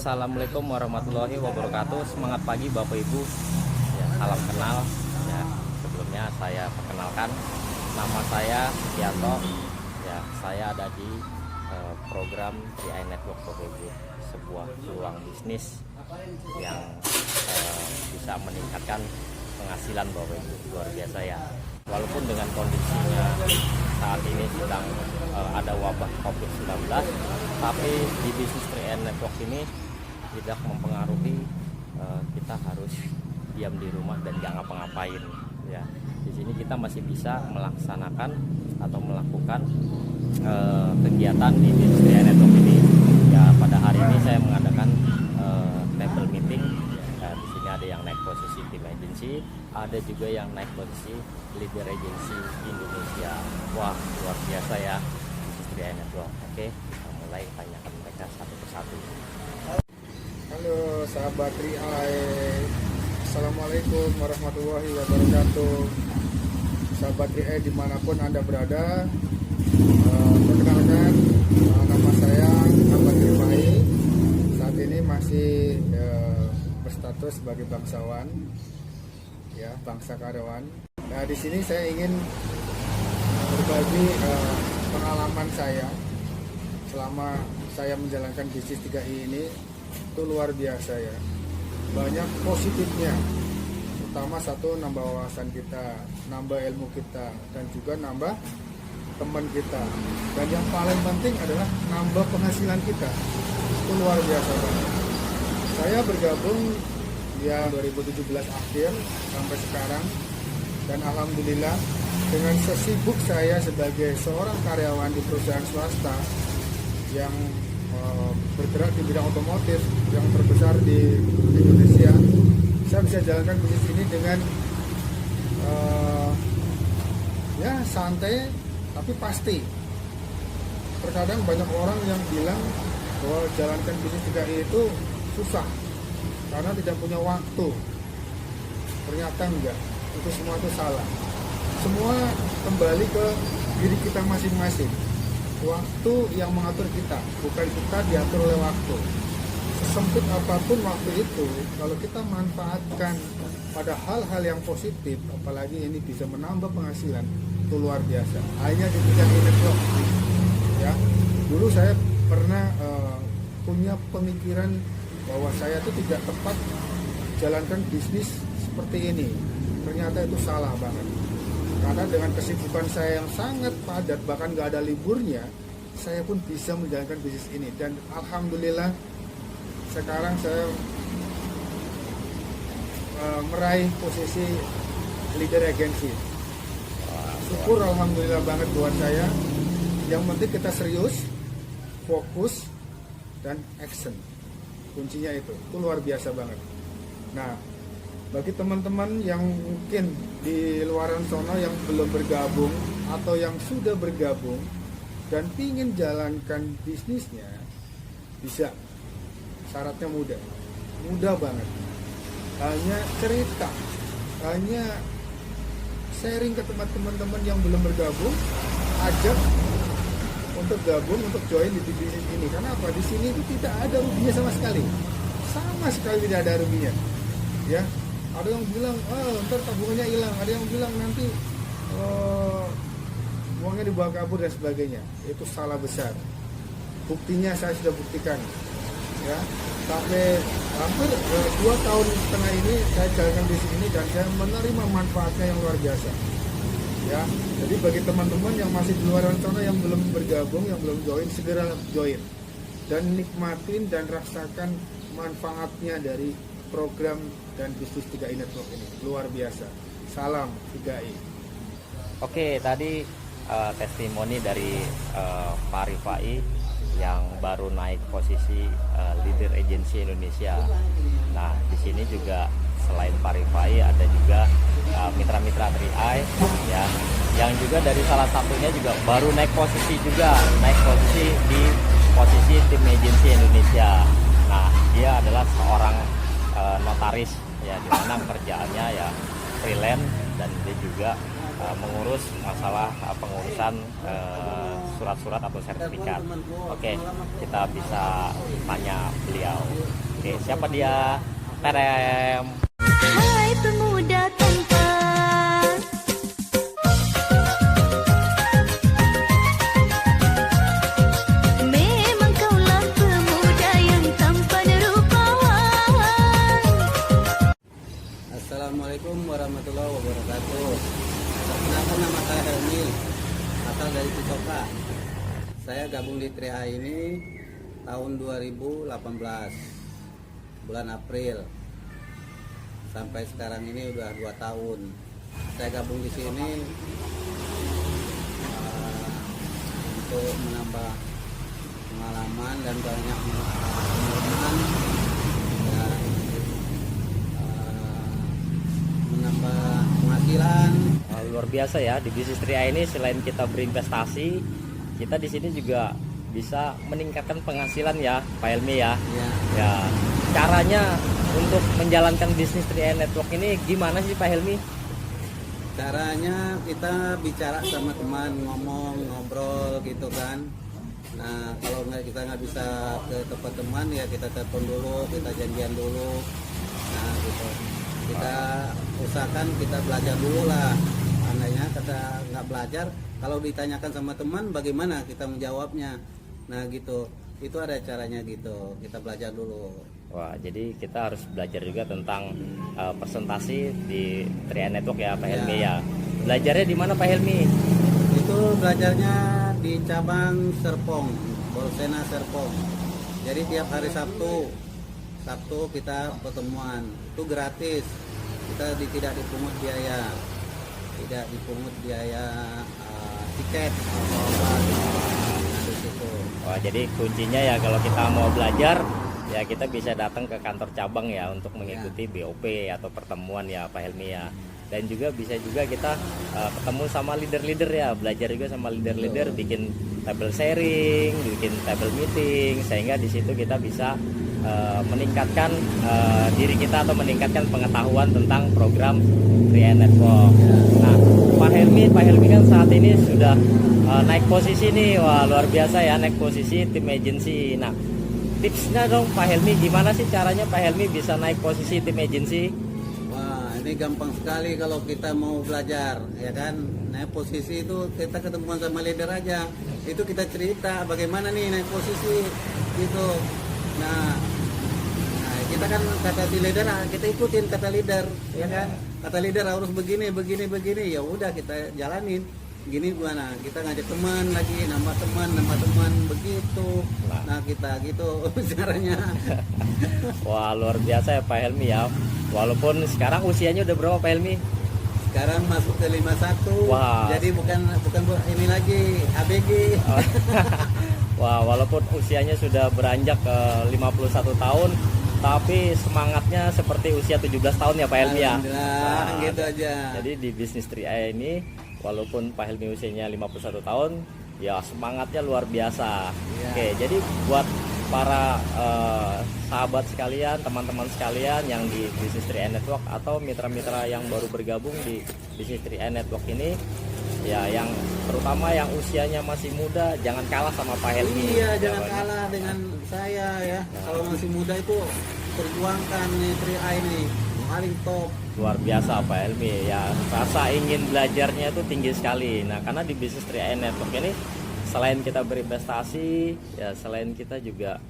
Assalamualaikum warahmatullahi wabarakatuh. Semangat pagi Bapak Ibu. Ya, salam kenal. Ya, sebelumnya saya perkenalkan, nama saya Setianto. Ya, saya ada di program TI Network Bapak Ibu, sebuah peluang bisnis yang bisa meningkatkan penghasilan Bapak Ibu. Luar biasa ya. Walaupun dengan kondisinya saat ini sedang ada wabah COVID-19, tapi di bisnis TI Network ini tidak mempengaruhi kita harus diam di rumah dan jangan ngapa-ngapain ya. Di sini kita masih bisa melaksanakan atau melakukan kegiatan di bisnis TI Network ini. Ya, pada hari ini saya mengadakan table meeting. Di sini ada yang naik posisi tim agency, ada juga yang naik posisi leader agency Indonesia. Wah, luar biasa ya bisnis TI Network. Oke, kita mulai tanyakan mereka satu persatu. Halo sahabat TI, Assalamualaikum warahmatullahi wabarakatuh. Sahabat TI dimanapun Anda berada, perkenalkan, nama saya Ahmad Rifai. Saat ini masih berstatus sebagai bangsawan, ya, bangsa karyawan. Nah, di sini saya ingin berbagi pengalaman saya selama saya menjalankan bisnis 3i ini. Itu luar biasa ya, banyak positifnya, terutama satu, nambah wawasan kita, nambah ilmu kita, dan juga nambah teman kita, dan yang paling penting adalah nambah penghasilan kita. Itu luar biasa banget. Saya bergabung ya 2017 akhir sampai sekarang, dan alhamdulillah dengan sesibuk saya sebagai seorang karyawan di perusahaan swasta yang bergerak di bidang otomotif yang terbesar di Indonesia, saya bisa jalankan bisnis ini dengan ya santai tapi pasti. Terkadang banyak orang yang bilang bahwa jalankan bisnis 3i itu susah karena tidak punya waktu. Ternyata enggak, itu semua itu salah. Semua kembali ke diri kita masing-masing. Waktu yang mengatur kita, bukan kita diatur oleh waktu. Sesempit apapun waktu itu, kalau kita manfaatkan pada hal-hal yang positif, apalagi ini bisa menambah penghasilan, itu luar biasa. Hanya di bidang network, ya. Dulu saya pernah punya pemikiran bahwa saya itu tidak tepat jalankan bisnis seperti ini. Ternyata itu salah banget. Karena dengan kesibukan saya yang sangat padat, bahkan gak ada liburnya, saya pun bisa menjalankan bisnis ini. Dan alhamdulillah sekarang saya meraih posisi leader agency. Syukur alhamdulillah banget buat saya. Yang penting kita serius, fokus, dan action. Kuncinya itu luar biasa banget. Nah, bagi teman-teman yang mungkin di luaran sana yang belum bergabung atau yang sudah bergabung dan ingin jalankan bisnisnya, bisa. Syaratnya mudah banget. Hanya cerita, hanya sharing ke teman-teman yang belum bergabung, ajak untuk gabung, untuk join di bisnis ini. Karena apa? Di sini itu tidak ada ruginya sama sekali tidak ada ruginya, ya. Ada yang bilang, ntar tabungannya hilang. Ada yang bilang nanti uangnya dibawa kabur dan sebagainya. Itu salah besar. Buktinya saya sudah buktikan, ya. Sampai hampir 2 tahun setengah ini saya jalankan di sini dan saya menerima manfaatnya yang luar biasa. Ya, jadi bagi teman-teman yang masih di luar sana yang belum bergabung, yang belum join, segera join dan nikmatin dan rasakan manfaatnya dari program dan bisnis 3i Network ini. Luar biasa. Salam 3i. Oke, tadi testimoni dari Pak Rifai yang baru naik posisi leader agency Indonesia. Nah, di sini juga selain Pak Rifai ada juga mitra-mitra 3i ya, yang juga dari salah satunya juga baru naik posisi di posisi tim agency Indonesia. Nah, dia adalah seorang notaris ya, di mana kerjaannya ya freelance dan dia juga mengurus masalah pengurusan surat-surat atau sertifikat. Oke, kita bisa tanya beliau. Oke, siapa dia? Terem. Hai pemuda tampan, memang kaulah pemuda yang tampan rupawan. Assalamualaikum warahmatullahi wabarakatuh. Perkenalkan, nama saya Helmi, asal dari Cikoka. Saya gabung di 3A ini tahun 2018, bulan April. Sampai sekarang ini udah 2 tahun. Saya gabung di sini untuk menambah pengalaman dan banyak pengalaman dan menambah penghasilan. Luar biasa ya, di bisnis 3A ini selain kita berinvestasi, kita di sini juga bisa meningkatkan penghasilan ya, Pak Helmi ya. Ya, Ya, caranya untuk menjalankan bisnis 3A Network ini gimana sih Pak Helmi? caranya kita bicara sama teman, ngobrol gitu kan. Nah, kalau kita nggak bisa ke tempat teman ya kita telepon dulu, kita janjian dulu. Nah, gitu. Kita usahakan kita belajar dulu lah. Andainya kita nggak belajar, kalau ditanyakan sama teman bagaimana kita menjawabnya. Nah, gitu. Itu ada caranya gitu. Kita belajar dulu. Wah, jadi kita harus belajar juga tentang presentasi di 3A Network ya Pak Helmi ya. Belajarnya di mana Pak Helmi? Itu belajarnya di cabang Serpong, Bolsena Serpong. Jadi tiap hari Sabtu kita pertemuan. Itu gratis. Kita tidak dipungut biaya. Tidak dipungut biaya tiket atau apa gitu. Nah, di situ. Wah, jadi kuncinya ya kalau kita mau belajar ya kita bisa datang ke kantor cabang ya untuk mengikuti BOP atau pertemuan ya Pak Helmi ya. Dan juga bisa juga kita ketemu sama leader-leader ya, belajar juga sama leader-leader, bikin table sharing, bikin table meeting, sehingga di situ kita bisa meningkatkan diri kita atau meningkatkan pengetahuan tentang program 3A Network. Nah, Pak Helmi kan saat ini sudah naik posisi nih, wah luar biasa ya, naik posisi tim agency. Nah, tipsnya dong Pak Helmi, gimana sih caranya Pak Helmi bisa naik posisi tim agency? Wah, ini gampang sekali kalau kita mau belajar, ya kan? Nah, posisi itu kita ketemuan sama leader aja. Itu kita cerita bagaimana nih naik posisi gitu. Nah, kita kan kata si leader, kita ikutin kata leader, ya kan? Kata leader harus begini. Ya udah kita jalanin. Gini gimana? Kita ngajak teman lagi, nambah teman begitu. Nah, kita gitu caranya. Wah, luar biasa ya Pak Helmi ya. Walaupun sekarang usianya udah berapa Pak Helmi? Sekarang masuk ke 51. Wah. Jadi bukan ini lagi ABG. Wah, walaupun usianya sudah beranjak ke 51 tahun, tapi semangatnya seperti usia 17 tahun ya Pak Helmi ya. Alhamdulillah, gitu aja. Jadi di bisnis 3A ini walaupun Pak Helmi usianya 51 tahun, ya semangatnya luar biasa. Ya. Oke, jadi buat para sahabat sekalian, teman-teman sekalian yang di bisnis 3A Network atau mitra-mitra yang baru bergabung di bisnis 3A Network ini, ya yang terutama yang usianya masih muda, jangan kalah sama Pak Helmi. Iya, jangan kalah dengan saya ya. Kalau masih muda itu perjuangkan nih 3A ini paling top. Luar biasa Pak Helmi ya, rasa ingin belajarnya itu tinggi sekali. Nah, karena di bisnis 3A Network ini selain kita berinvestasi ya, selain kita juga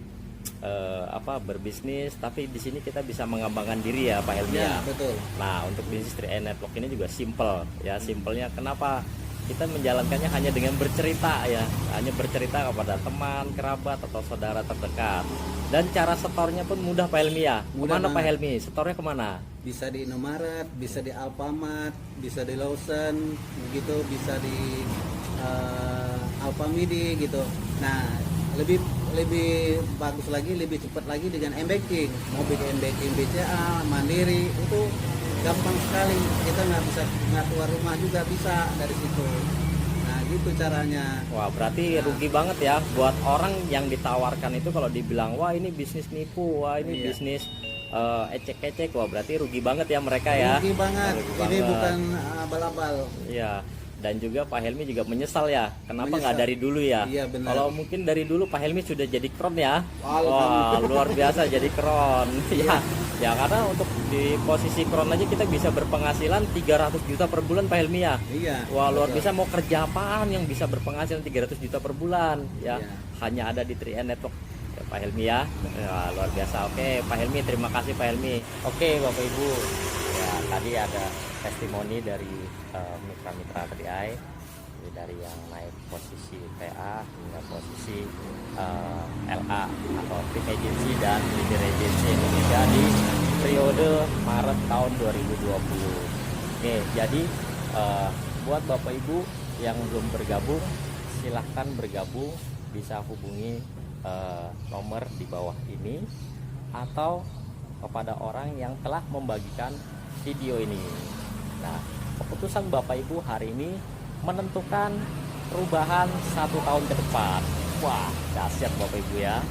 berbisnis, tapi di sini kita bisa mengembangkan diri ya Pak Helmi ya. Betul. Nah, untuk bisnis 3A Network ini juga simple ya. Simpelnya kenapa kita menjalankannya hanya dengan bercerita ya, hanya bercerita kepada teman, kerabat atau saudara terdekat. Dan cara setornya pun mudah Pak Helmi ya. Mudah Kemana Pak banget. Helmi? Setornya kemana? Bisa di Indomaret, bisa di Alfamart, bisa di Lawson, begitu, bisa di Alfamidi gitu. Nah, lebih bagus lagi, lebih cepat lagi dengan m-banking. Mau bikin m-banking BCA, Mandiri, itu gampang sekali. Kita nggak keluar rumah juga bisa dari situ. Nah, gitu caranya. Wah, berarti rugi banget ya buat orang yang ditawarkan itu kalau dibilang wah ini bisnis nipu, wah ini Iya. bisnis ecek-ecek, wah berarti rugi banget ya mereka ya. Rugi banget. Rugi Ini banget. bukan abal-abal. Iya. Dan juga Pak Helmi juga menyesal ya, kenapa nggak Menyesal. dari dulu ya? Iya, benar. Kalau mungkin dari dulu Pak Helmi sudah jadi kron ya. Wah, Alhamdulillah. luar biasa jadi kron. Ya, ya karena untuk di posisi kron aja kita bisa berpenghasilan 300 juta per bulan Pak Helmi ya. Iya. Wah, luar betul. biasa, mau kerja apaan yang bisa berpenghasilan 300 juta per bulan ya. Iya. Hanya ada di 3N Network. Ya, Pak Helmi ya. Ya, luar biasa. Oke, Pak Helmi, terima kasih Pak Helmi. Oke, Bapak Ibu. Ya, tadi ada testimoni dari mitra-mitra 3i. Jadi dari yang naik posisi PA hingga posisi LA atau Team Agency dan Leader Agency Indonesia di periode Maret tahun 2020. Oke, jadi buat Bapak Ibu yang belum bergabung, silahkan bergabung, bisa hubungi nomor di bawah ini atau kepada orang yang telah membagikan video ini. Nah, keputusan Bapak Ibu hari ini menentukan perubahan 1 tahun ke depan. Wah, dahsyat Bapak Ibu ya.